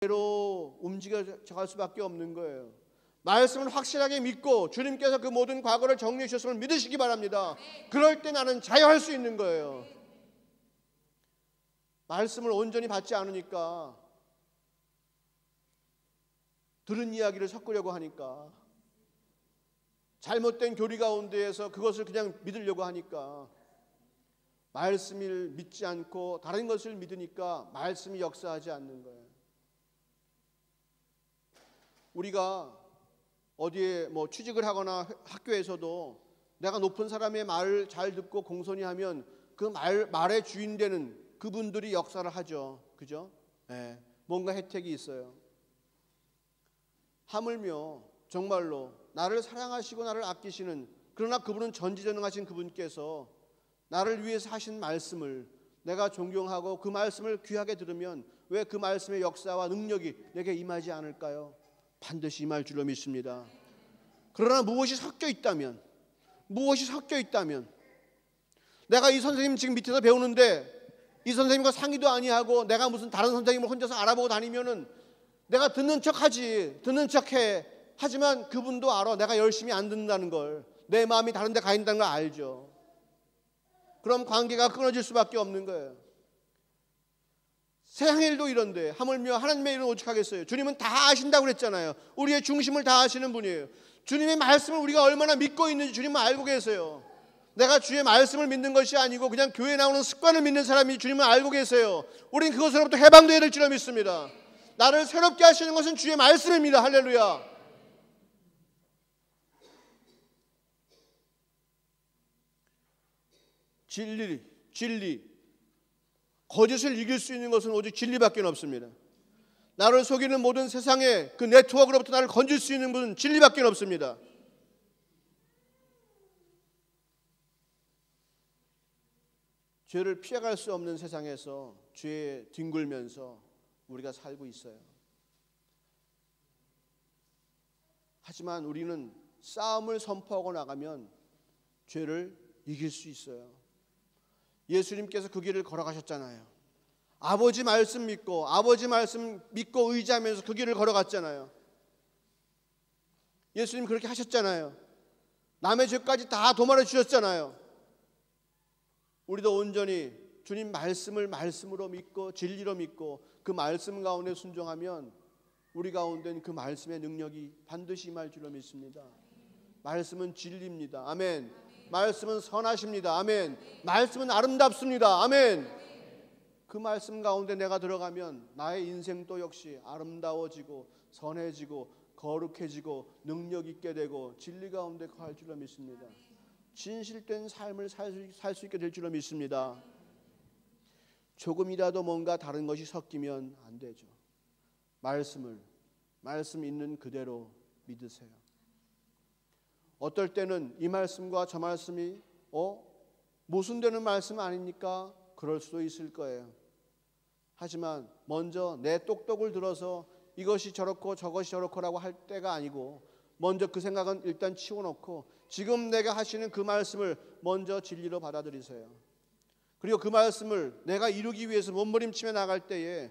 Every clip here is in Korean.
대로 움직여갈 수밖에 없는 거예요. 말씀을 확실하게 믿고 주님께서 그 모든 과거를 정리해 주셨음을 믿으시기 바랍니다. 그럴 때 나는 자유할 수 있는 거예요. 말씀을 온전히 받지 않으니까, 들은 이야기를 섞으려고 하니까, 잘못된 교리 가운데에서 그것을 그냥 믿으려고 하니까, 말씀을 믿지 않고 다른 것을 믿으니까 말씀이 역사하지 않는 거예요. 우리가 어디에 취직을 하거나 학교에서도 내가 높은 사람의 말을 잘 듣고 공손히 하면 그 말의 주인 되는 그분들이 역사를 하죠. 그죠? 네. 뭔가 혜택이 있어요. 하물며 정말로 나를 사랑하시고 나를 아끼시는, 그러나 그분은 전지전능하신 그분께서 나를 위해서 하신 말씀을 내가 존경하고 그 말씀을 귀하게 들으면 왜 그 말씀의 역사와 능력이 내게 임하지 않을까요? 반드시 임할 줄로 믿습니다. 그러나 무엇이 섞여 있다면, 내가 이 선생님 지금 밑에서 배우는데 이 선생님과 상의도 아니하고 내가 무슨 다른 선생님을 혼자서 알아보고 다니면은 내가 듣는 척해. 하지만 그분도 알아. 내가 열심히 안 듣는다는 걸. 내 마음이 다른 데 가 있다는 걸 알죠. 그럼 관계가 끊어질 수밖에 없는 거예요. 세상일도 이런데 하물며 하나님의 일은 오직하겠어요. 주님은 다 아신다고 그랬잖아요. 우리의 중심을 다 아시는 분이에요. 주님의 말씀을 우리가 얼마나 믿고 있는지 주님은 알고 계세요. 내가 주의 말씀을 믿는 것이 아니고 그냥 교회에 나오는 습관을 믿는 사람이 주님은 알고 계세요. 우리는 그것으로부터 해방되어야 될 줄로 믿습니다. 나를 새롭게 하시는 것은 주의 말씀입니다. 할렐루야. 진리, 거짓을 이길 수 있는 것은 오직 진리밖에 없습니다. 나를 속이는 모든 세상의 그 네트워크로부터 나를 건질 수 있는 분은 진리밖에 없습니다. 죄를 피해갈 수 없는 세상에서 죄에 뒹굴면서 우리가 살고 있어요. 하지만 우리는 싸움을 선포하고 나가면 죄를 이길 수 있어요. 예수님께서 그 길을 걸어가셨잖아요. 아버지 말씀 믿고 의지하면서 그 길을 걸어갔잖아요. 예수님 그렇게 하셨잖아요. 남의 죄까지 다 도말해 주셨잖아요. 우리도 온전히 주님 말씀을 말씀으로 믿고 진리로 믿고 그 말씀 가운데 순종하면 우리 가운데는 그 말씀의 능력이 반드시 임할 줄로 믿습니다. 말씀은 진리입니다. 아멘. 말씀은 선하십니다. 아멘. 말씀은 아름답습니다. 아멘. 그 말씀 가운데 내가 들어가면 나의 인생도 역시 아름다워지고 선해지고 거룩해지고 능력 있게 되고 진리 가운데 거할 줄로 믿습니다. 진실된 삶을 살 수 있게 될 줄로 믿습니다. 조금이라도 뭔가 다른 것이 섞이면 안 되죠. 말씀 있는 그대로 믿으세요. 어떨 때는 이 말씀과 저 말씀이 모순되는 말씀 아닙니까? 그럴 수도 있을 거예요. 하지만 먼저 내 똑똑을 들어서 이것이 저렇고 저것이 저렇고라고 할 때가 아니고 먼저 그 생각은 일단 치워놓고 지금 내가 하시는 그 말씀을 먼저 진리로 받아들이세요. 그리고 그 말씀을 내가 이루기 위해서 몸부림치며 나갈 때에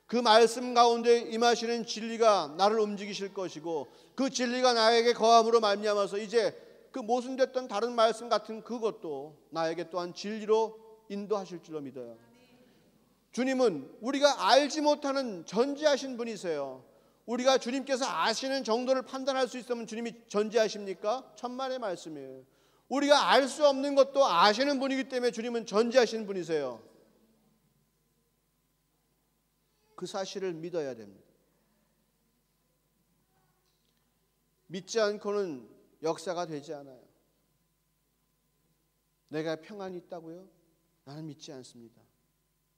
그 말씀 가운데 임하시는 진리가 나를 움직이실 것이고 그 진리가 나에게 거함으로 말미암아서 이제 그 모순됐던 다른 말씀 같은 그것도 나에게 또한 진리로 인도하실 줄로 믿어요. 주님은 우리가 알지 못하는 전지하신 분이세요. 우리가 주님께서 아시는 정도를 판단할 수 있으면 주님이 전지하십니까? 천만의 말씀이에요. 우리가 알 수 없는 것도 아시는 분이기 때문에 주님은 전지하시는 분이세요. 그 사실을 믿어야 됩니다. 믿지 않고는 역사가 되지 않아요. 내가 평안이 있다고요? 나는 믿지 않습니다.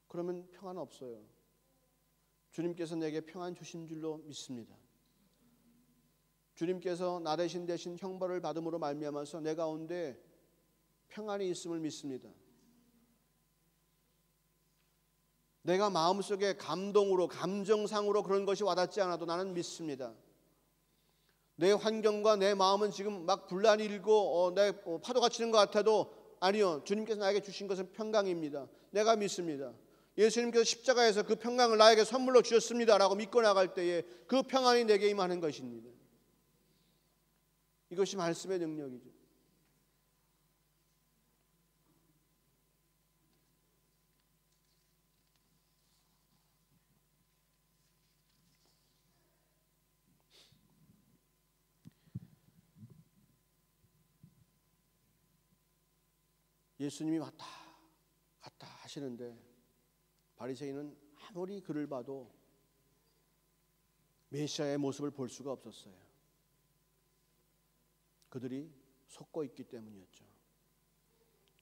그러면 평안 없어요. 주님께서 내게 평안 주신 줄로 믿습니다. 주님께서 나 대신 형벌을 받음으로 말미암아서 내 가운데 평안이 있음을 믿습니다. 내가 마음속에 감동으로 감정상으로 그런 것이 와닿지 않아도 나는 믿습니다. 내 환경과 내 마음은 지금 막 분란이 일고 내 파도가 치는 것 같아도 아니요, 주님께서 나에게 주신 것은 평강입니다. 내가 믿습니다. 예수님께서 십자가에서 그 평강을 나에게 선물로 주셨습니다라고 믿고 나갈 때에 그 평안이 내게 임하는 것입니다. 이것이 말씀의 능력이죠. 예수님이 왔다 갔다 하시는데 바리새인은 아무리 그를 봐도 메시아의 모습을 볼 수가 없었어요. 그들이 속고 있기 때문이었죠.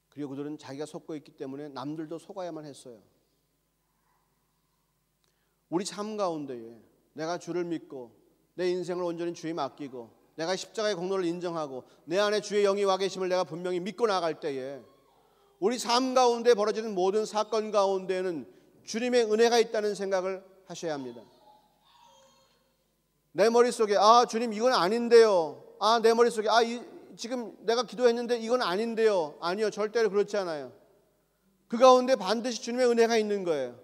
그리고 그들은 자기가 속고 있기 때문에 남들도 속아야만 했어요. 우리 삶 가운데에 내가 주를 믿고 내 인생을 온전히 주에 맡기고 내가 십자가의 공로를 인정하고 내 안에 주의 영이 와 계심을 내가 분명히 믿고 나갈 때에 우리 삶 가운데 벌어지는 모든 사건 가운데에는 주님의 은혜가 있다는 생각을 하셔야 합니다. 내 머릿속에 주님 이건 아닌데요. 내 머릿속에 지금 내가 기도했는데 이건 아닌데요. 아니요, 절대로 그렇지 않아요. 그 가운데 반드시 주님의 은혜가 있는 거예요.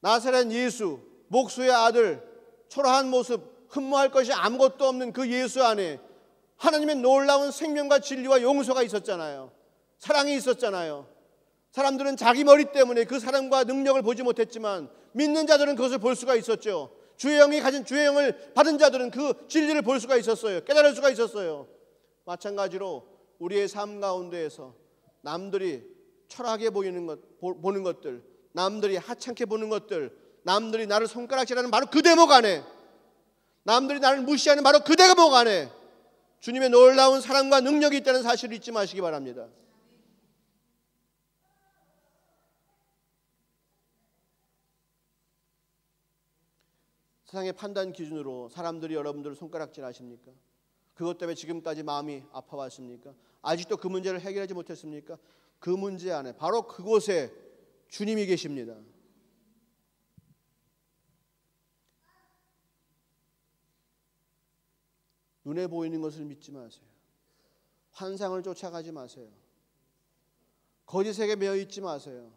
나사렛 예수, 목수의 아들, 초라한 모습, 흠모할 것이 아무것도 없는 그 예수 안에 하나님의 놀라운 생명과 진리와 용서가 있었잖아요. 사랑이 있었잖아요. 사람들은 자기 머리 때문에 그 사랑과 능력을 보지 못했지만 믿는 자들은 그것을 볼 수가 있었죠. 주의 영이 가진 주의 영을 받은 자들은 그 진리를 볼 수가 있었어요. 깨달을 수가 있었어요. 마찬가지로 우리의 삶 가운데에서 남들이 초라하게 보는 것들, 남들이 하찮게 보는 것들, 남들이 나를 손가락질하는 바로 그 대목 안에, 남들이 나를 무시하는 바로 그 대목 안에 주님의 놀라운 사랑과 능력이 있다는 사실을 잊지 마시기 바랍니다. 세상의 판단 기준으로 사람들이 여러분들을 손가락질 하십니까? 그것 때문에 지금까지 마음이 아파왔습니까? 아직도 그 문제를 해결하지 못했습니까? 그 문제 안에 바로 그곳에 주님이 계십니다. 눈에 보이는 것을 믿지 마세요. 환상을 쫓아가지 마세요. 거짓에게 매여 있지 마세요.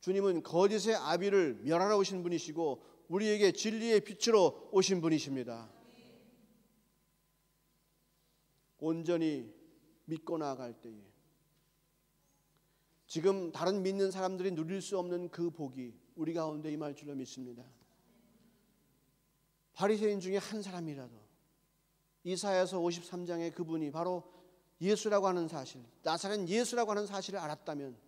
주님은 거짓의 아비를 멸하러 오신 분이시고 우리에게 진리의 빛으로 오신 분이십니다. 온전히 믿고 나아갈 때에 지금 다른 믿는 사람들이 누릴 수 없는 그 복이 우리 가운데 임할 줄로 믿습니다. 바리새인 중에 한 사람이라도 이사야서 53장의 그분이 바로 예수라고 하는 사실, 나사렛 예수라고 하는 사실을 알았다면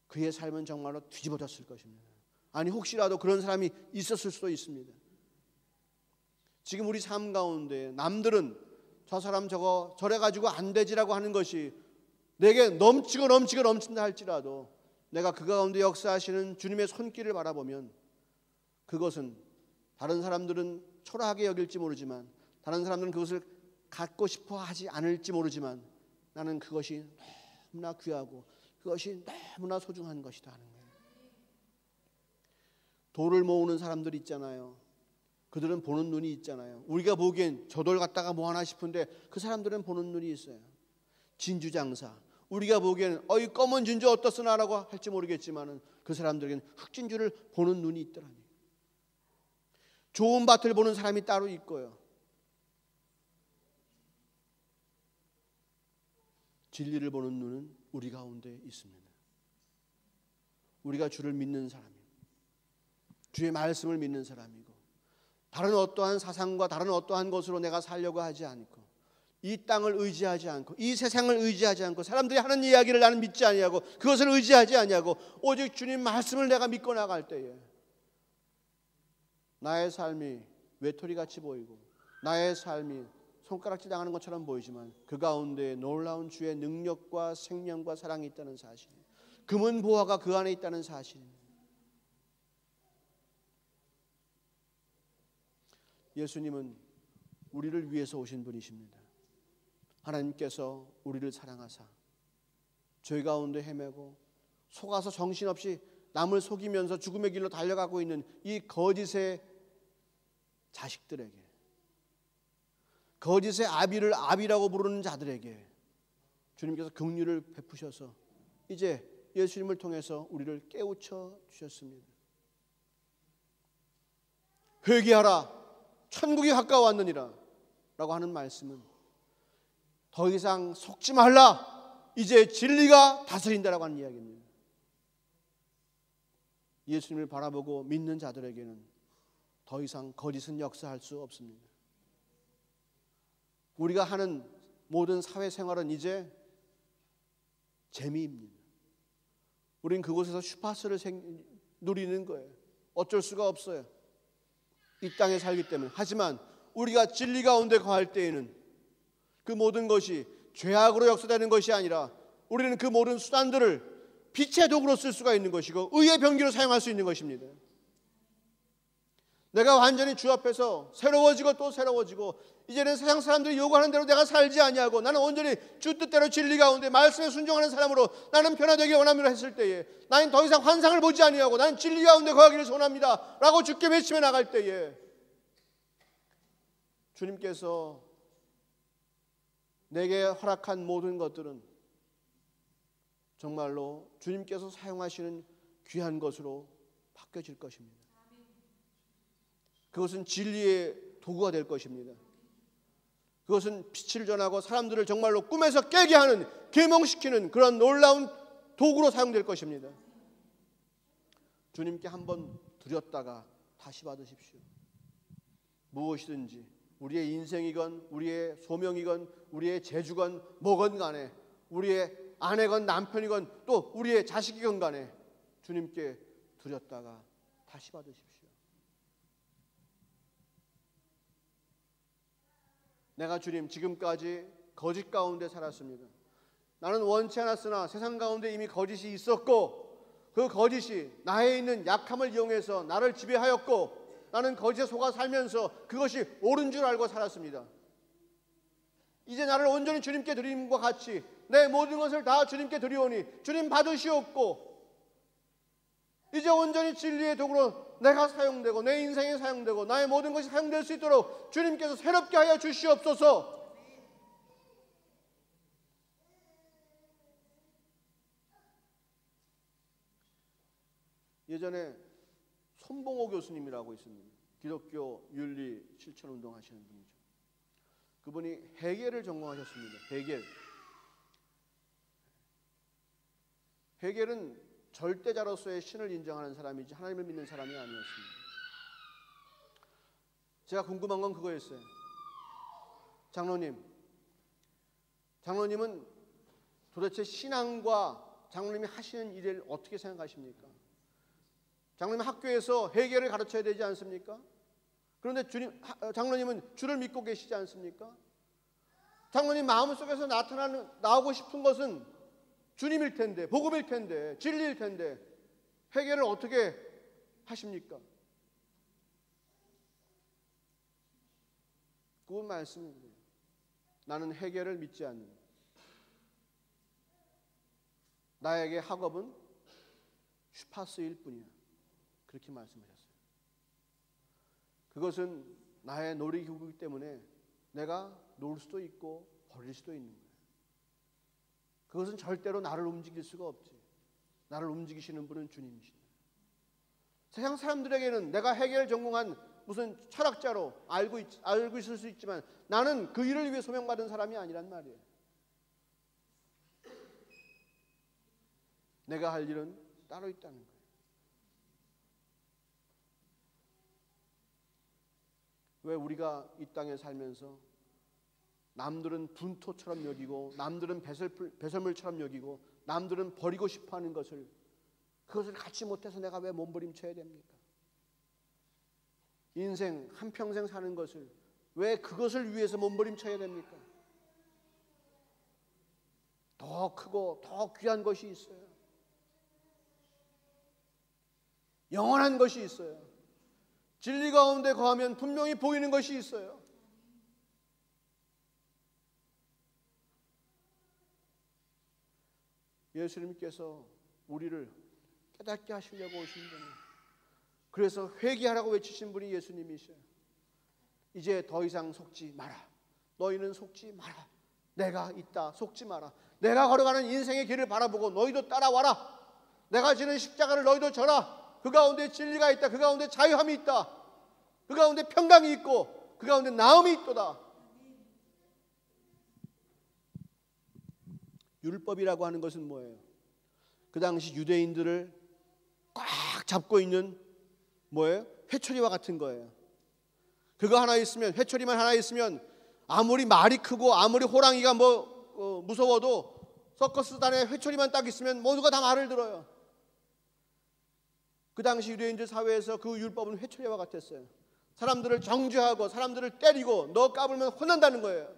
그의 삶은 정말로 뒤집어졌을 것입니다. 아니 혹시라도 그런 사람이 있었을 수도 있습니다. 지금 우리 삶 가운데 남들은 저 사람 저거 저래 가지고 안 되지라고 하는 것이 내게 넘친다 할지라도 내가 그 가운데 역사하시는 주님의 손길을 바라보면 그것은 다른 사람들은 초라하게 여길지 모르지만 다른 사람들은 그것을 갖고 싶어 하지 않을지 모르지만 나는 그것이 너무나 귀하고 그것이 너무나 소중한 것이다 하는 거예요. 돌을 모으는 사람들 있잖아요. 그들은 보는 눈이 있잖아요. 우리가 보기엔 저 돌 갖다가 뭐 하나 싶은데 그 사람들은 보는 눈이 있어요. 진주 장사, 우리가 보기에는 이 검은 진주 어떻으나라고 할지 모르겠지만은 그 사람들에게는 흑진주를 보는 눈이 있더라니. 좋은 밭을 보는 사람이 따로 있고요. 진리를 보는 눈은 우리 가운데 있습니다. 우리가 주를 믿는 사람이고 주의 말씀을 믿는 사람이고 다른 어떠한 사상과 다른 어떠한 것으로 내가 살려고 하지 않고 이 땅을 의지하지 않고 이 세상을 의지하지 않고 사람들이 하는 이야기를 나는 믿지 아니하고 그것을 의지하지 아니하고 오직 주님 말씀을 내가 믿고 나갈 때에 나의 삶이 외톨이같이 보이고 나의 삶이 손가락질 당하는 것처럼 보이지만 그 가운데 놀라운 주의 능력과 생명과 사랑이 있다는 사실, 금은 보화가 그 안에 있다는 사실입니다. 예수님은 우리를 위해서 오신 분이십니다. 하나님께서 우리를 사랑하사 죄 가운데 헤매고 속아서 정신없이 남을 속이면서 죽음의 길로 달려가고 있는 이 거짓의 자식들에게, 거짓의 아비를 아비라고 부르는 자들에게 주님께서 긍휼을 베푸셔서 이제 예수님을 통해서 우리를 깨우쳐 주셨습니다. 회개하라, 천국이 가까웠느니라 라고 하는 말씀은 더 이상 속지 말라, 이제 진리가 다스린다라고 하는 이야기입니다. 예수님을 바라보고 믿는 자들에게는 더 이상 거짓은 역사할 수 없습니다. 우리가 하는 모든 사회생활은 이제 재미입니다. 우린 그곳에서 슈퍼스를 누리는 거예요. 어쩔 수가 없어요. 이 땅에 살기 때문에. 하지만 우리가 진리 가운데 거할 때에는 그 모든 것이 죄악으로 역사되는 것이 아니라 우리는 그 모든 수단들을 빛의 도구로 쓸 수가 있는 것이고 의의 병기로 사용할 수 있는 것입니다. 내가 완전히 주 앞에서 새로워지고 또 새로워지고 이제는 세상 사람들이 요구하는 대로 내가 살지 아니하고 나는 온전히 주 뜻대로 진리 가운데 말씀에 순종하는 사람으로 나는 변화되기 원합니다 했을 때에 나는 더 이상 환상을 보지 아니하고 나는 진리 가운데 거하기를 소원합니다 라고 주께 외치며 나갈 때에 주님께서 내게 허락한 모든 것들은 정말로 주님께서 사용하시는 귀한 것으로 바뀌어질 것입니다. 그것은 진리의 도구가 될 것입니다. 그것은 빛을 전하고 사람들을 정말로 꿈에서 깨게 하는, 계몽시키는 그런 놀라운 도구로 사용될 것입니다. 주님께 한번 드렸다가 다시 받으십시오. 무엇이든지 우리의 인생이건 우리의 소명이건 우리의 재주건 뭐건 간에 우리의 아내건 남편이건 또 우리의 자식이건 간에 주님께 드렸다가 다시 받으십시오. 내가 주님 지금까지 거짓 가운데 살았습니다. 나는 원치 않았으나 세상 가운데 이미 거짓이 있었고 그 거짓이 나에 있는 약함을 이용해서 나를 지배하였고 나는 거짓에 속아 살면서 그것이 옳은 줄 알고 살았습니다. 이제 나를 온전히 주님께 드림과 같이 내 모든 것을 다 주님께 드리오니 주님 받으시옵고 이제 온전히 진리의 도구로 내가 사용되고 내 인생이 사용되고 나의 모든 것이 사용될 수 있도록 주님께서 새롭게 하여 주시옵소서. 예전에 손봉호 교수님이라고 있습니다. 기독교 윤리 실천 운동 하시는 분이죠. 그분이 헤겔을 전공하셨습니다. 헤겔은 절대자로서의 신을 인정하는 사람이지 하나님을 믿는 사람이 아니었습니다. 제가 궁금한 건 그거였어요. 장로님은 도대체 신앙과 장로님이 하시는 일을 어떻게 생각하십니까? 장로님 학교에서 헤겔을 가르쳐야 되지 않습니까? 그런데 장로님은 주를 믿고 계시지 않습니까? 장로님 마음속에서 나오고 싶은 것은 주님일 텐데, 복음일 텐데, 진리일 텐데 헤겔을 어떻게 하십니까? 그분 말씀입니다. 나는 헤겔을 믿지 않는다. 나에게 학업은 슈파스일 뿐이야. 그렇게 말씀하셨어요. 그것은 나의 놀이기구이기 때문에 내가 놀 수도 있고 버릴 수도 있는 거예요. 그것은 절대로 나를 움직일 수가 없지. 나를 움직이시는 분은 주님이시다. 세상 사람들에게는 내가 헤겔을 전공한 무슨 철학자로 알고 있을 수 있지만 나는 그 일을 위해 소명받은 사람이 아니란 말이에요. 내가 할 일은 따로 있다는 거예요. 왜 우리가 이 땅에 살면서 남들은 분토처럼 여기고 남들은 배설물처럼 여기고 남들은 버리고 싶어하는 그것을 갖지 못해서 내가 왜 몸부림쳐야 됩니까? 인생 한평생 사는 것을 왜 그것을 위해서 몸부림쳐야 됩니까? 더 크고 더 귀한 것이 있어요. 영원한 것이 있어요. 진리 가운데 거하면 분명히 보이는 것이 있어요. 예수님께서 우리를 깨닫게 하시려고 오신 분이에요. 그래서 회개하라고 외치신 분이 예수님이셔요. 이제 더 이상 속지 마라. 너희는 속지 마라. 내가 있다. 속지 마라. 내가 걸어가는 인생의 길을 바라보고 너희도 따라와라. 내가 지는 십자가를 너희도 져라. 그 가운데 진리가 있다. 그 가운데 자유함이 있다. 그 가운데 평강이 있고 그 가운데 나음이 있도다. 율법이라고 하는 것은 뭐예요? 그 당시 유대인들을 꽉 잡고 있는 뭐예요? 회초리와 같은 거예요. 그거 하나 있으면, 회초리만 하나 있으면 아무리 말이 크고 아무리 호랑이가 무서워도 서커스단에 회초리만 딱 있으면 모두가 다 말을 들어요. 그 당시 유대인들 사회에서 그 율법은 회초리와 같았어요. 사람들을 정죄하고 사람들을 때리고 너 까불면 혼난다는 거예요.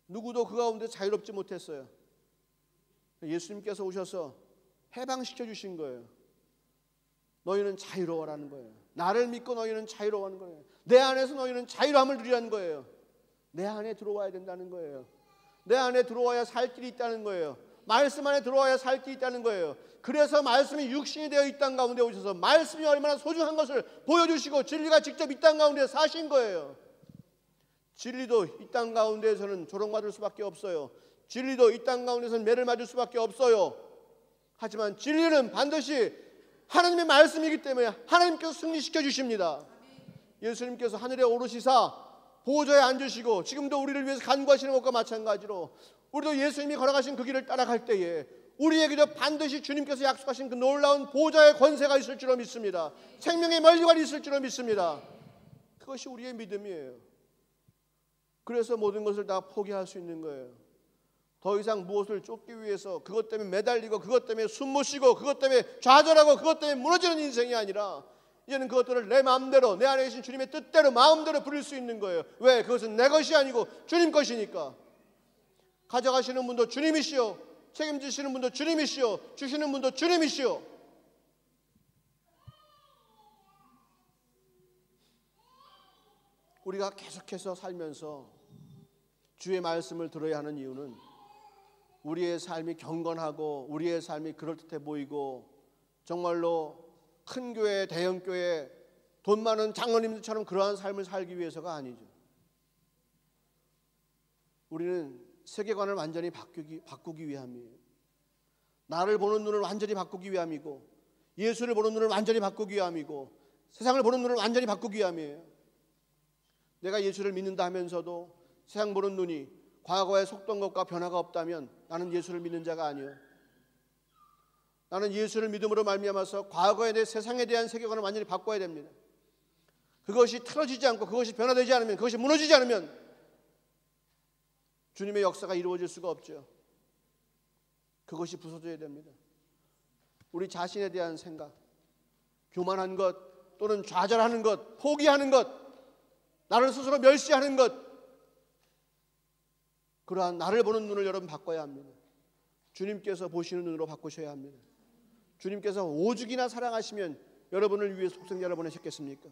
누구도 그 가운데 자유롭지 못했어요. 예수님께서 오셔서 해방시켜 주신 거예요. 너희는 자유로워라는 거예요. 나를 믿고 너희는 자유로워하는 거예요. 내 안에서 너희는 자유함을 누리라는 거예요. 내 안에 들어와야 된다는 거예요. 내 안에 들어와야 살 길이 있다는 거예요. 말씀 안에 들어와야 살 길이 있다는 거예요. 그래서 말씀이 육신이 되어 이 땅 가운데 오셔서 말씀이 얼마나 소중한 것을 보여주시고 진리가 직접 이 땅 가운데 사신 거예요. 진리도 이 땅 가운데에서는 조롱받을 수밖에 없어요. 진리도 이 땅 가운데서는 매를 맞을 수밖에 없어요. 하지만 진리는 반드시 하나님의 말씀이기 때문에 하나님께서 승리시켜 주십니다. 예수님께서 하늘에 오르시사 보좌에 앉으시고 지금도 우리를 위해서 간구하시는 것과 마찬가지로 우리도 예수님이 걸어가신 그 길을 따라갈 때에 우리에게도 반드시 주님께서 약속하신 그 놀라운 보좌의 권세가 있을 줄로 믿습니다. 생명의 면류관이 있을 줄로 믿습니다. 그것이 우리의 믿음이에요. 그래서 모든 것을 다 포기할 수 있는 거예요. 더 이상 무엇을 쫓기 위해서 그것 때문에 매달리고 그것 때문에 숨 못 쉬고 그것 때문에 좌절하고 그것 때문에 무너지는 인생이 아니라 이제는 그것들을 내 마음대로 내 안에 계신 주님의 뜻대로 마음대로 부릴 수 있는 거예요. 왜? 그것은 내 것이 아니고 주님 것이니까. 가져가시는 분도 주님이시오. 책임지시는 분도 주님이시오. 주시는 분도 주님이시오. 우리가 계속해서 살면서 주의 말씀을 들어야 하는 이유는 우리의 삶이 경건하고 우리의 삶이 그럴듯해 보이고 정말로 큰 교회, 대형 교회, 돈 많은 장로님들처럼 그러한 삶을 살기 위해서가 아니죠. 우리는 세계관을 완전히 바꾸기 위함이에요. 나를 보는 눈을 완전히 바꾸기 위함이고 예수를 보는 눈을 완전히 바꾸기 위함이고 세상을 보는 눈을 완전히 바꾸기 위함이에요. 내가 예수를 믿는다 하면서도 세상 보는 눈이 과거에 속던 것과 변화가 없다면 나는 예수를 믿는 자가 아니에요. 나는 예수를 믿음으로 말미암아서 과거에 내 세상에 대한 세계관을 완전히 바꿔야 됩니다. 그것이 틀어지지 않고 그것이 변화되지 않으면 그것이 무너지지 않으면 주님의 역사가 이루어질 수가 없죠. 그것이 부서져야 됩니다. 우리 자신에 대한 생각, 교만한 것 또는 좌절하는 것, 포기하는 것, 나를 스스로 멸시하는 것, 그러한 나를 보는 눈을 여러분 바꿔야 합니다. 주님께서 보시는 눈으로 바꾸셔야 합니다. 주님께서 오죽이나 사랑하시면 여러분을 위해 독생자를 보내셨겠습니까?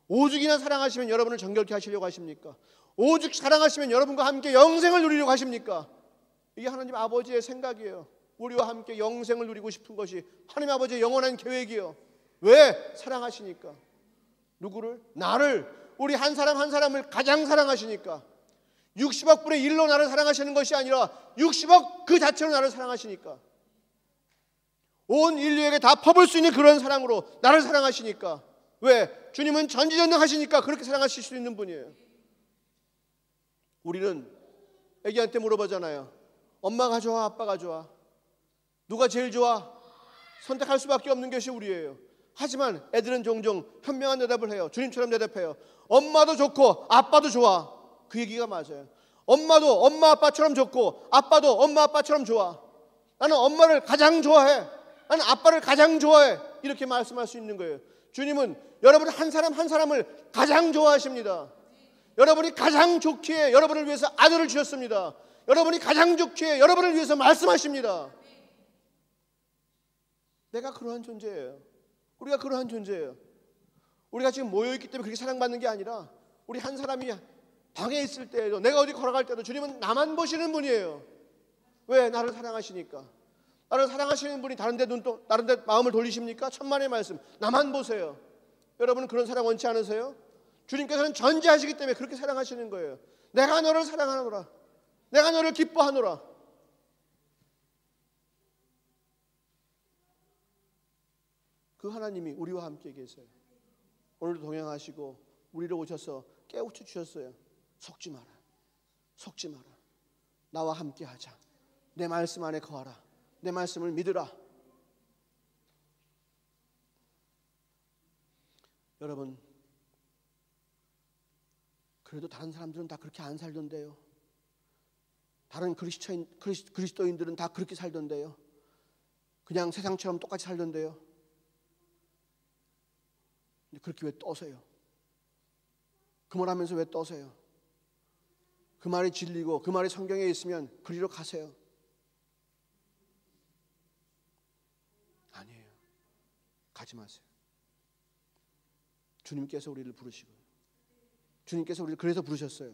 오죽이나 사랑하시면 여러분을 정결케 하시려고 하십니까? 오죽 사랑하시면 여러분과 함께 영생을 누리려고 하십니까? 이게 하나님 아버지의 생각이에요. 우리와 함께 영생을 누리고 싶은 것이 하나님 아버지의 영원한 계획이에요. 왜? 사랑하시니까. 누구를? 나를, 우리 한 사람 한 사람을 가장 사랑하시니까. 60억 분의 1로 나를 사랑하시는 것이 아니라 60억 그 자체로 나를 사랑하시니까. 온 인류에게 다 퍼볼 수 있는 그런 사랑으로 나를 사랑하시니까. 왜? 주님은 전지전능하시니까 그렇게 사랑하실 수 있는 분이에요. 우리는 애기한테 물어보잖아요. 엄마가 좋아? 아빠가 좋아? 누가 제일 좋아? 선택할 수밖에 없는 것이 우리예요. 하지만 애들은 종종 현명한 대답을 해요. 주님처럼 대답해요. 엄마도 좋고 아빠도 좋아. 그 얘기가 맞아요. 엄마도 엄마 아빠처럼 좋고 아빠도 엄마 아빠처럼 좋아. 나는 엄마를 가장 좋아해. 나는 아빠를 가장 좋아해. 이렇게 말씀할 수 있는 거예요. 주님은 여러분 한 사람 한 사람을 가장 좋아하십니다. 여러분이 가장 좋기에 여러분을 위해서 아들을 주셨습니다. 여러분이 가장 좋기에 여러분을 위해서 말씀하십니다. 내가 그러한 존재예요. 우리가 그러한 존재예요. 우리가 지금 모여있기 때문에 그렇게 사랑받는 게 아니라 우리 한 사람이 방에 있을 때에도 내가 어디 걸어갈 때도 주님은 나만 보시는 분이에요. 왜? 나를 사랑하시니까. 나를 사랑하시는 분이 다른 데 마음을 돌리십니까? 천만의 말씀. 나만 보세요. 여러분은 그런 사랑 원치 않으세요? 주님께서는 전지하시기 때문에 그렇게 사랑하시는 거예요. 내가 너를 사랑하노라. 내가 너를 기뻐하노라. 그 하나님이 우리와 함께 계세요. 오늘도 동행하시고 우리를 오셔서 깨우쳐 주셨어요. 속지 마라. 속지 마라. 나와 함께 하자. 내 말씀 안에 거하라. 내 말씀을 믿으라. 여러분, 그래도 다른 사람들은 다 그렇게 안 살던데요. 다른 그리스도인들은 다 그렇게 살던데요. 그냥 세상처럼 똑같이 살던데요. 근데 그렇게 왜 떠세요? 그 말 하면서 왜 떠세요? 그 말이 진리고 그 말이 성경에 있으면 그리로 가세요. 아니에요. 가지 마세요. 주님께서 우리를 부르시고, 주님께서 우리를 그래서 부르셨어요.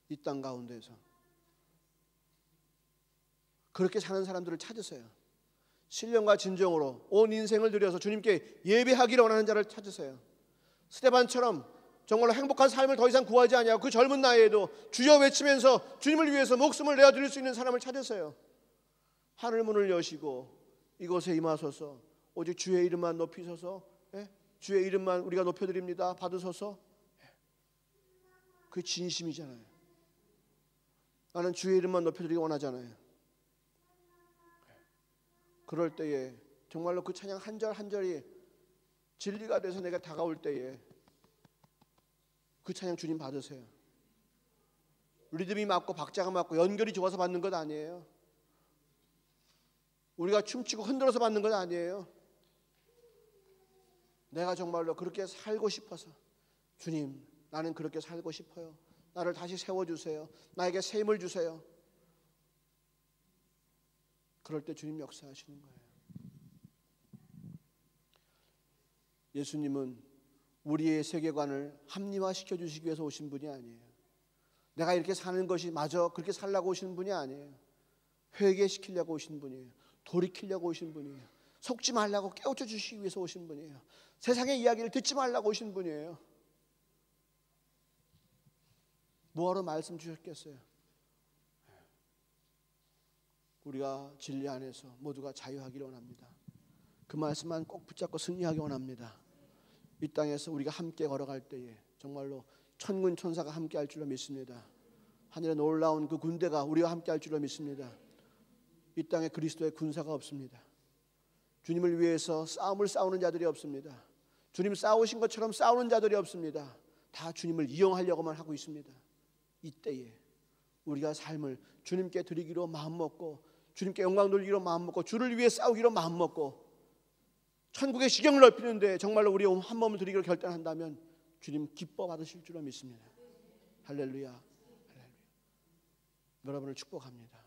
이 땅 가운데에서 그렇게 사는 사람들을 찾으세요. 신령과 진정으로 온 인생을 들여서 주님께 예배하기를 원하는 자를 찾으세요. 스데반처럼 정말로 행복한 삶을 더 이상 구하지 아니하고 그 젊은 나이에도 주여 외치면서 주님을 위해서 목숨을 내어드릴 수 있는 사람을 찾으세요. 하늘 문을 여시고 이곳에 임하소서. 오직 주의 이름만 높이소서. 주의 이름만 우리가 높여드립니다. 받으소서. 그게 진심이잖아요. 나는 주의 이름만 높여드리기 원하잖아요. 그럴 때에 정말로 그 찬양 한 절 한 절이 진리가 돼서 내가 다가올 때에 그 찬양 주님 받으세요. 리듬이 맞고 박자가 맞고 연결이 좋아서 받는 것 아니에요. 우리가 춤추고 흔들어서 받는 것 아니에요. 내가 정말로 그렇게 살고 싶어서, 주님 나는 그렇게 살고 싶어요. 나를 다시 세워주세요. 나에게 새 힘을 주세요. 그럴 때 주님 역사하시는 거예요. 예수님은 우리의 세계관을 합리화시켜 주시기 위해서 오신 분이 아니에요. 내가 이렇게 사는 것이 맞아 그렇게 살라고 오신 분이 아니에요. 회개시키려고 오신 분이에요. 돌이키려고 오신 분이에요. 속지 말라고 깨우쳐 주시기 위해서 오신 분이에요. 세상의 이야기를 듣지 말라고 오신 분이에요. 뭐하러 말씀 주셨겠어요? 우리가 진리 안에서 모두가 자유하기를 원합니다. 그 말씀만 꼭 붙잡고 승리하기 원합니다. 이 땅에서 우리가 함께 걸어갈 때에 정말로 천군 천사가 함께 할 줄로 믿습니다. 하늘에 놀라운 그 군대가 우리와 함께 할 줄로 믿습니다. 이 땅에 그리스도의 군사가 없습니다. 주님을 위해서 싸움을 싸우는 자들이 없습니다. 주님 싸우신 것처럼 싸우는 자들이 없습니다. 다 주님을 이용하려고만 하고 있습니다. 이때에 우리가 삶을 주님께 드리기로 마음먹고 주님께 영광 돌리기로 마음먹고 주를 위해 싸우기로 마음먹고 천국의 시경을 넓히는데 정말로 우리 한 몸을 드리기로 결단한다면 주님 기뻐 받으실 줄로 믿습니다. 할렐루야. 할렐루야. 여러분을 축복합니다.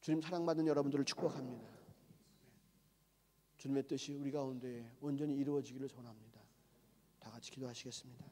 주님 사랑받는 여러분들을 축복합니다. 주님의 뜻이 우리 가운데 온전히 이루어지기를 소원합니다. 다 같이 기도하시겠습니다.